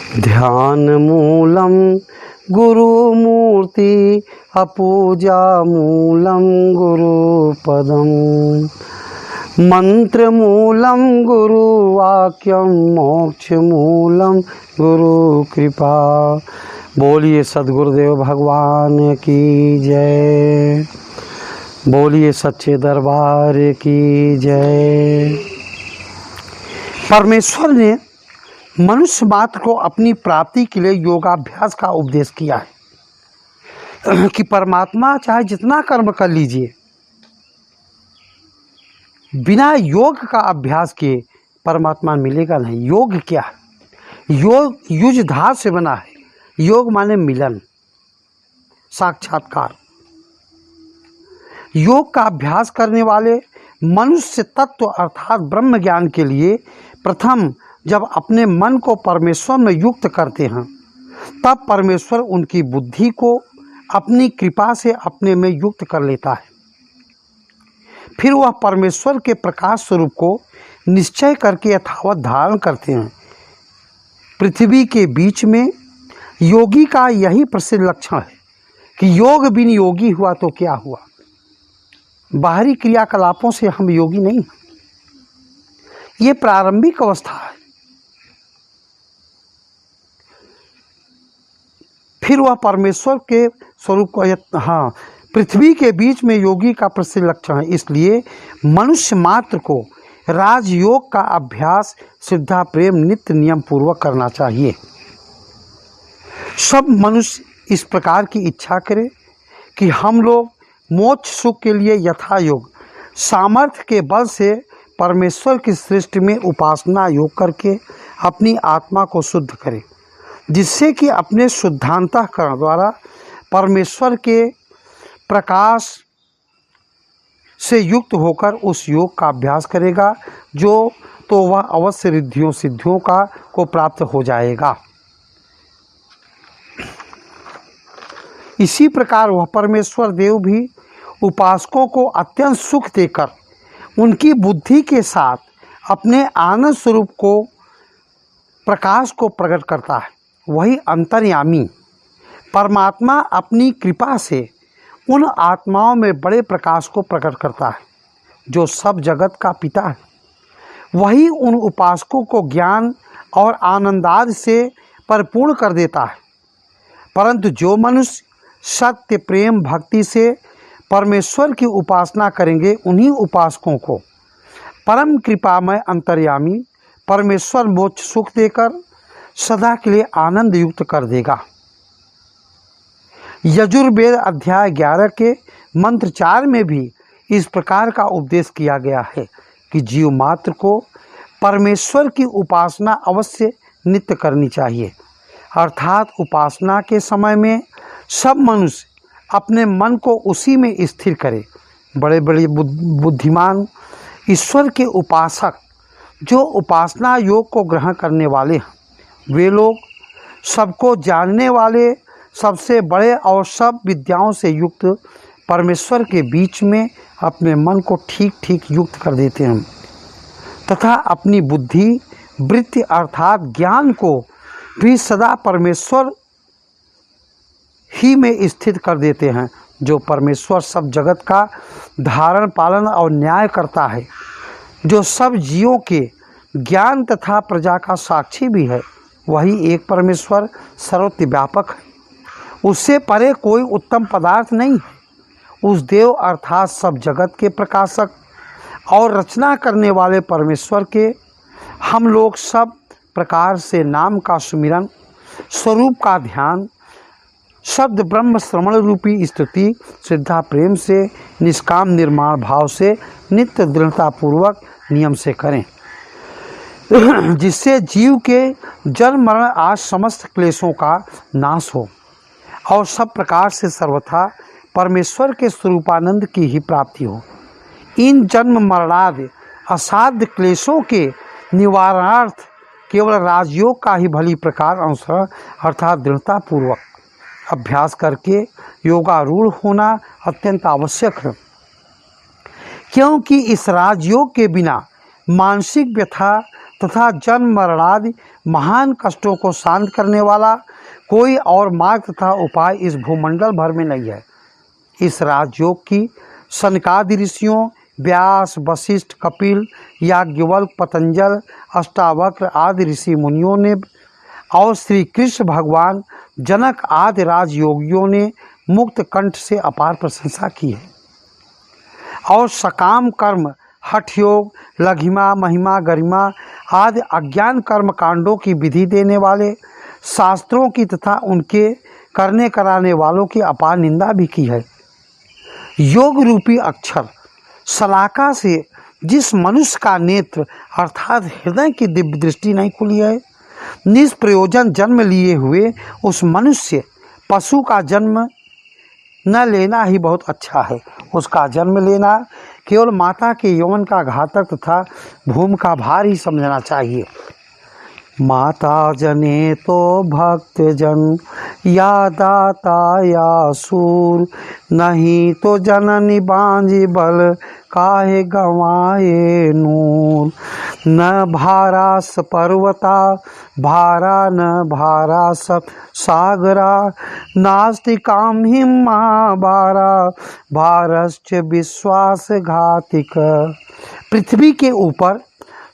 ध्यान मूलम गुरुमूर्ति अपूजा मूलम गुरुपदम मंत्र मूलम गुरुवाक्यम मोक्ष मूलम गुरु कृपा। बोलिए सद्गुरुदेव भगवान की जय। बोलिए सच्चे दरबार की जय। परमेश्वर ने मनुष्य मात्र को अपनी प्राप्ति के लिए योगाभ्यास का उपदेश किया है कि परमात्मा चाहे जितना कर्म कर लीजिए, बिना योग का अभ्यास किए परमात्मा मिलेगा नहीं। योग क्या है? योग युज धातु से बना है। योग माने मिलन, साक्षात्कार। योग का अभ्यास करने वाले मनुष्य तत्व अर्थात ब्रह्म ज्ञान के लिए प्रथम जब अपने मन को परमेश्वर में युक्त करते हैं, तब परमेश्वर उनकी बुद्धि को अपनी कृपा से अपने में युक्त कर लेता है। फिर वह परमेश्वर के प्रकाश स्वरूप को निश्चय करके यथावत धारण करते हैं। पृथ्वी के बीच में योगी का यही प्रसिद्ध लक्षण है कि योग बिन योगी हुआ तो क्या हुआ। बाहरी क्रियाकलापों से हम योगी नहीं, ये प्रारंभिक अवस्था है। फिर वह परमेश्वर के स्वरूप को पृथ्वी के बीच में योगी का प्रसिद्ध लक्षण है। इसलिए मनुष्य मात्र को राजयोग का अभ्यास श्रद्धा प्रेम नित्य नियम पूर्वक करना चाहिए। सब मनुष्य इस प्रकार की इच्छा करे कि हम लोग मोक्ष सुख के लिए यथा योग सामर्थ्य के बल से परमेश्वर की सृष्टि में उपासना योग करके अपनी आत्मा को शुद्ध करें, जिससे कि अपने शुद्धांतःकरण द्वारा परमेश्वर के प्रकाश से युक्त होकर उस योग का अभ्यास करेगा, जो तो वह अवश्य रिद्धियों सिद्धियों को प्राप्त हो जाएगा। इसी प्रकार वह परमेश्वर देव भी उपासकों को अत्यंत सुख देकर उनकी बुद्धि के साथ अपने आनंद स्वरूप को प्रकाश को प्रकट करता है। वही अंतर्यामी परमात्मा अपनी कृपा से उन आत्माओं में बड़े प्रकाश को प्रकट करता है, जो सब जगत का पिता है। वही उन उपासकों को ज्ञान और आनंदादि से परिपूर्ण कर देता है। परंतु जो मनुष्य सत्य प्रेम भक्ति से परमेश्वर की उपासना करेंगे, उन्हीं उपासकों को परम कृपामय अंतर्यामी परमेश्वर मोक्ष सुख देकर सदा के लिए आनंद युक्त कर देगा। यजुर्वेद अध्याय 11 के मंत्र 4 में भी इस प्रकार का उपदेश किया गया है कि जीव मात्र को परमेश्वर की उपासना अवश्य नित्य करनी चाहिए। अर्थात उपासना के समय में सब मनुष्य अपने मन को उसी में स्थिर करे। बड़े बड़े बुद्धिमान ईश्वर के उपासक जो उपासना योग को ग्रहण करने वाले हैं, वे लोग सबको जानने वाले, सबसे बड़े और सब विद्याओं से युक्त परमेश्वर के बीच में अपने मन को ठीक ठीक युक्त कर देते हैं तथा अपनी बुद्धि वृत्ति अर्थात ज्ञान को भी सदा परमेश्वर ही में स्थित कर देते हैं। जो परमेश्वर सब जगत का धारण पालन और न्याय करता है, जो सब जीवों के ज्ञान तथा प्रजा का साक्षी भी है, वही एक परमेश्वर सर्वत्र व्यापक है। उससे परे कोई उत्तम पदार्थ नहीं है। उस देव अर्थात सब जगत के प्रकाशक और रचना करने वाले परमेश्वर के हम लोग सब प्रकार से नाम का सुमिरन, स्वरूप का ध्यान, शब्द ब्रह्म श्रवण रूपी स्तुति श्रद्धा प्रेम से निष्काम निर्माण भाव से नित्य दृढ़तापूर्वक नियम से करें, जिससे जीव के जन्म मरण आज समस्त क्लेशों का नाश हो और सब प्रकार से सर्वथा परमेश्वर के स्वरूपानंद की ही प्राप्ति हो। इन जन्म मरणादि असाध्य क्लेशों के निवारणार्थ केवल राजयोग का ही भली प्रकार अनुसरण अर्थात दृढ़तापूर्वक अभ्यास करके योगारूढ़ होना अत्यंत आवश्यक है, क्योंकि इस राजयोग के बिना मानसिक व्यथा तथा जन्म मरणादि महान कष्टों को शांत करने वाला कोई और मार्ग तथा उपाय इस भूमंडल भर में नहीं है। इस राजयोग की सनकादि ऋषियों व्यास, वशिष्ठ, कपिल, याज्ञवल्क्य, पतंजल, अष्टावक्र आदि ऋषि मुनियों ने और श्री कृष्ण भगवान, जनक आदि राजयोगियों ने मुक्त कंठ से अपार प्रशंसा की है। और सकाम कर्म, हठ योग, लघिमा, महिमा, गरिमा आदि अज्ञान कर्म कांडों की विधि देने वाले शास्त्रों की तथा उनके करने कराने वालों की अपार निंदा भी की है। योग रूपी अक्षर शलाका से जिस मनुष्य का नेत्र अर्थात हृदय की दिव्य दृष्टि नहीं खुली है, निष्प्रयोजन जन्म लिए हुए उस मनुष्य पशु का जन्म न लेना ही बहुत अच्छा है। उसका जन्म लेना केवल माता के यौवन का घातक तथा भूमि का भार ही समझना चाहिए। माता जने तो भक्त जन, या दाता या सूर, नहीं तो जननी बांझी बल, काहे गंवाए नूर। न भारास पर्वता भारा, न भारा सब सागरा, नास्तिकाम हिम्मा बारा, भारश्च विश्वास घातिक। पृथ्वी के ऊपर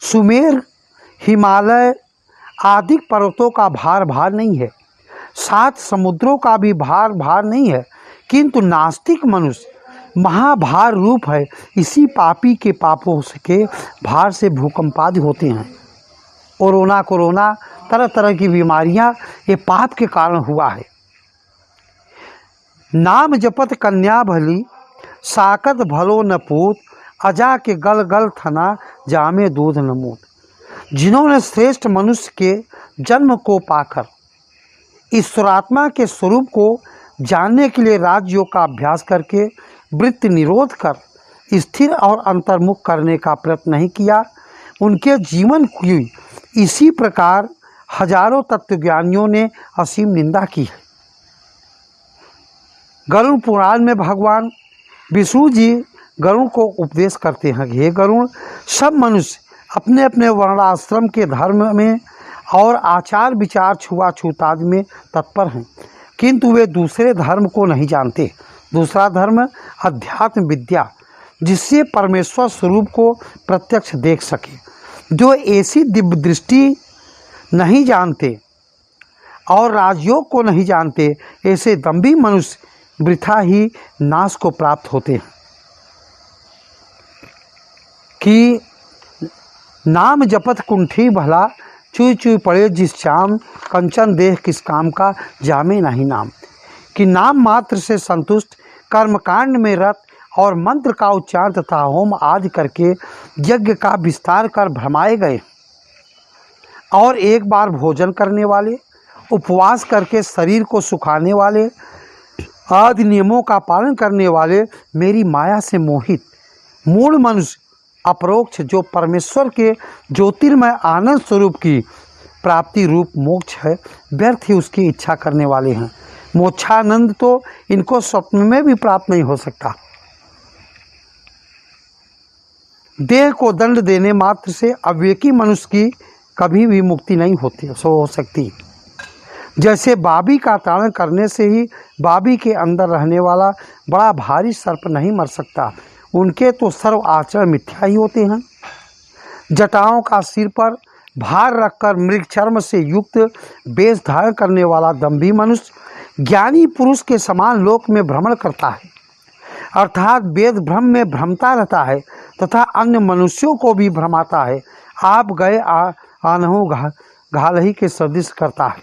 सुमेर, हिमालय आदि पर्वतों का भार नहीं है, 7 समुद्रों का भी भार नहीं है, किंतु नास्तिक मनुष्य महाभार रूप है। इसी पापी के पापों के भार से भूकंपादि होते हैं। कोरोना तरह तरह की बीमारियां ये पाप के कारण हुआ है। नाम जपत कन्या भली, साकत भलो न पूत, अजा के गल गल थना, जामे दूध न मूत। जिन्होंने श्रेष्ठ मनुष्य के जन्म को पाकर ईश्वरात्मा के स्वरूप को जानने के लिए राजयोग का अभ्यास करके वृत्ति निरोध कर स्थिर और अंतर्मुख करने का प्रयत्न नहीं किया, उनके जीवन की इसी प्रकार हजारों तत्वज्ञानियों ने असीम निंदा की है। गरुड़ पुराण में भगवान विष्णु जी गरुड़ को उपदेश करते हैं, हे गरुड़, सब मनुष्य अपने अपने वर्णाश्रम के धर्म में और आचार विचार छुआछूत आदि में तत्पर हैं, किंतु वे दूसरे धर्म को नहीं जानते। दूसरा धर्म अध्यात्म विद्या, जिससे परमेश्वर स्वरूप को प्रत्यक्ष देख सके। जो ऐसी दिव्य दृष्टि नहीं जानते और राजयोग को नहीं जानते, ऐसे दंभी मनुष्य वृथा ही नाश को प्राप्त होते हैं। कि नाम जपत कुंठी भला, चुई चुई पड़े जिस चाम, कंचन देह किस काम का, जामे नहीं नाम। कि नाम मात्र से संतुष्ट, कर्मकांड में रत और मंत्र का उच्चारण तथा होम आदि करके यज्ञ का विस्तार कर भ्रमाए गए और एक बार भोजन करने वाले, उपवास करके शरीर को सुखाने वाले आदि नियमों का पालन करने वाले मेरी माया से मोहित मूढ़ मनुष्य अपरोक्ष जो परमेश्वर के ज्योतिर्मय आनंद स्वरूप की प्राप्ति रूप मोक्ष है, व्यर्थ ही उसकी इच्छा करने वाले हैं। मोक्षानंद तो इनको स्वप्न में भी प्राप्त नहीं हो सकता। देह को दंड देने मात्र से अविवेकी मनुष्य की कभी भी मुक्ति नहीं होती हो सकती। जैसे बाबी का ताड़न करने से ही बाबी के अंदर रहने वाला बड़ा भारी सर्प नहीं मर सकता, उनके तो सर्व आचरण मिथ्या ही होते हैं। जटाओं का सिर पर भार रखकर मृग चर्म से युक्त वेश धारण करने वाला दंभी मनुष्य ज्ञानी पुरुष के समान लोक में भ्रमण करता है, अर्थात वेद भ्रम में भ्रमता रहता है तथा अन्य मनुष्यों को भी भ्रमाता है। आप गए आनहु घालही के सदृश करता है।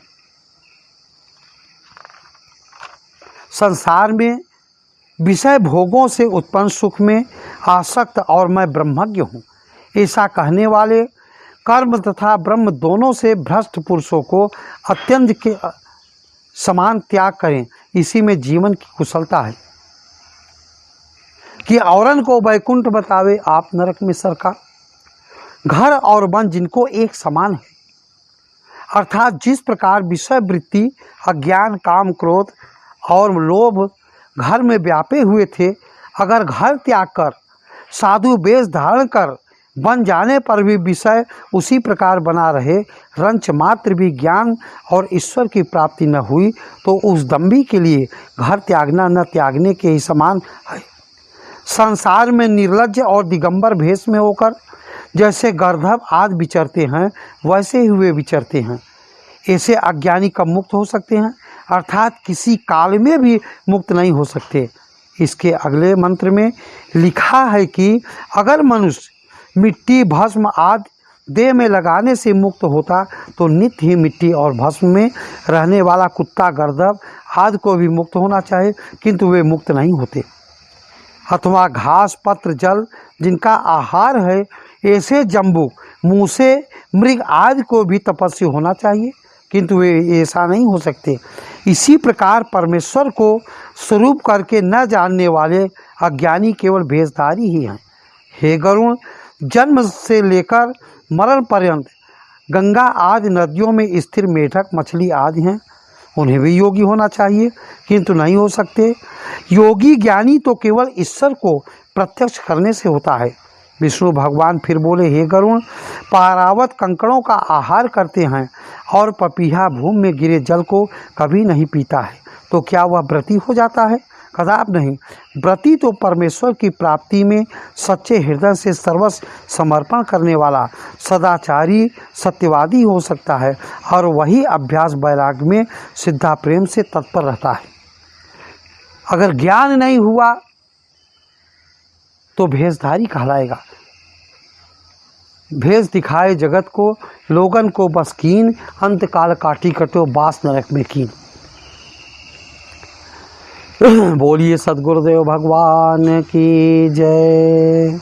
संसार में विषय भोगों से उत्पन्न सुख में आसक्त और मैं ब्रह्मज्ञ हूँ, ऐसा कहने वाले कर्म तथा ब्रह्म दोनों से भ्रष्ट पुरुषों को अत्यंत के समान त्याग करें, इसी में जीवन की कुशलता है। कि औरन को वैकुंठ बतावे आप नरक में सरका। घर और वन जिनको एक समान है, अर्थात जिस प्रकार विषय वृत्ति, अज्ञान, काम, क्रोध और लोभ घर में व्यापे हुए थे, अगर घर त्याग कर साधु वेश धारण कर बन जाने पर भी विषय उसी प्रकार बना रहे, रंच मात्र भी ज्ञान और ईश्वर की प्राप्ति न हुई तो उस दंभी के लिए घर त्यागना न त्यागने के ही समान है। संसार में निर्लज्ज और दिगंबर भेष में होकर जैसे गर्दभ आदि विचरते हैं, वैसे ही वे विचरते हैं। ऐसे अज्ञानी कब मुक्त हो सकते हैं? अर्थात किसी काल में भी मुक्त नहीं हो सकते। इसके अगले मंत्र में लिखा है कि अगर मनुष्य मिट्टी भस्म आदि देह में लगाने से मुक्त होता तो नित्य ही मिट्टी और भस्म में रहने वाला कुत्ता, गर्दभ आदि को भी मुक्त होना चाहिए, किंतु वे मुक्त नहीं होते। अथवा घास, पत्र, जल जिनका आहार है, ऐसे जंबू, मूसे, मृग आदि को भी तपस्वी होना चाहिए, किंतु वे ऐसा नहीं हो सकते। इसी प्रकार परमेश्वर को स्वरूप करके न जानने वाले अज्ञानी केवल भेषधारी ही हैं। हे गरुण, जन्म से लेकर मरण पर्यंत गंगा आदि नदियों में स्थिर मेढक, मछली आदि हैं, उन्हें भी योगी होना चाहिए, किंतु नहीं हो सकते। योगी ज्ञानी तो केवल ईश्वर को प्रत्यक्ष करने से होता है। विष्णु भगवान फिर बोले, हे गरुण, पारावत कंकड़ों का आहार करते हैं और पपीहा भूमि में गिरे जल को कभी नहीं पीता है, तो क्या वह व्रती हो जाता है? कदाप नहीं। व्रती तो परमेश्वर की प्राप्ति में सच्चे हृदय से सर्वस्व समर्पण करने वाला सदाचारी, सत्यवादी हो सकता है, और वही अभ्यास वैराग्य में सिद्धा प्रेम से तत्पर रहता है। अगर ज्ञान नहीं हुआ तो भेषधारी कहलाएगा। भेष दिखाए जगत को, लोगन को बस कीन, अंतकाल काटी कटो बास नरक में कीन। बोलिए सद्गुरुदेव भगवान की जय।